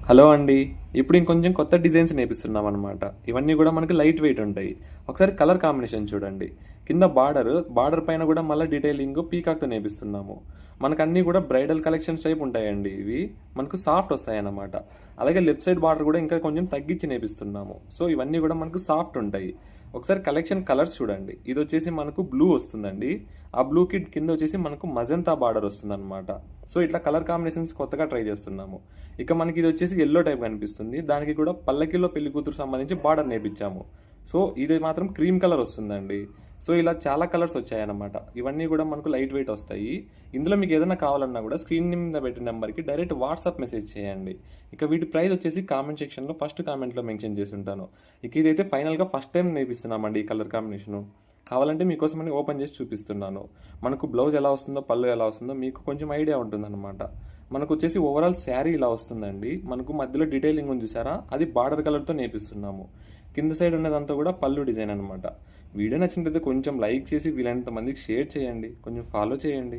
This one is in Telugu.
హలో అండి. ఇప్పుడు ఇంకొంచెం కొత్త డిజైన్స్ నేర్పిస్తున్నాం అనమాట. ఇవన్నీ కూడా మనకి లైట్ వెయిట్ ఉంటాయి. ఒకసారి కలర్ కాంబినేషన్ చూడండి. కింద బార్డర్ పైన కూడా మళ్ళీ డీటెయిలింగ్ పీకాక్తో నేర్పిస్తున్నాము. మనకు అన్నీ కూడా బ్రైడల్ కలెక్షన్స్ టైప్ ఉంటాయండి. ఇవి మనకు సాఫ్ట్ వస్తాయి అన్నమాట. అలాగే లెఫ్ట్ సైడ్ బార్డర్ కూడా ఇంకా కొంచెం తగ్గించి నేర్పిస్తున్నాము. సో ఇవన్నీ కూడా మనకు సాఫ్ట్ ఉంటాయి. ఒకసారి కలెక్షన్ కలర్స్ చూడండి. ఇది వచ్చేసి మనకు బ్లూ వస్తుందండి. ఆ బ్లూ కిట్ కింద వచ్చేసి మనకు మజంతా బార్డర్ వస్తుంది అనమాట. సో ఇట్లా కలర్ కాంబినేషన్స్ కొత్తగా ట్రై చేస్తున్నాము. ఇక మనకి ఇది వచ్చేసి ఎల్లో టైప్ కనిపిస్తుంది. దానికి కూడా పల్లకిలో పెళ్లి కూతురు సంబంధించి బార్డర్ నేర్పించాము. సో ఇది మాత్రం క్రీమ్ కలర్ వస్తుందండి. సో ఇలా చాలా కలర్స్ వచ్చాయన్నమాట. ఇవన్నీ కూడా మనకు లైట్ వెయిట్ వస్తాయి. ఇందులో మీకు ఏదైనా కావాలన్నా కూడా స్క్రీన్ మీద పెట్టిన నెంబర్కి డైరెక్ట్ వాట్సాప్ మెసేజ్ చేయండి. ఇక వీటి ప్రైస్ వచ్చేసి కామెంట్ సెక్షన్లో ఫస్ట్ కామెంట్లో మెన్షన్ చేసి ఉంటాను. ఇక ఇదైతే ఫైనల్గా ఫస్ట్ టైం నేర్పిస్తున్నామండి ఈ కలర్ కాంబినేషను. కావాలంటే మీకోసమని ఓపెన్ చేసి చూపిస్తున్నాను. మనకు బ్లౌజ్ ఎలా వస్తుందో, పళ్ళు ఎలా వస్తుందో మీకు కొంచెం ఐడియా ఉంటుందన్నమాట. మనకు వచ్చేసి ఓవరాల్ శారీ ఇలా వస్తుందండి. మనకు మధ్యలో డీటెయిలింగ్ ఉంది చూసారా, అది బార్డర్ కలర్తో నేర్పిస్తున్నాము. కింద సైడ్ ఉన్నదంతా కూడా పళ్ళు డిజైన్ అనమాట. వీడియో నచ్చినట్లయితే కొంచెం లైక్ చేసి వీలైనంత మందికి షేర్ చేయండి, కొంచెం ఫాలో చేయండి.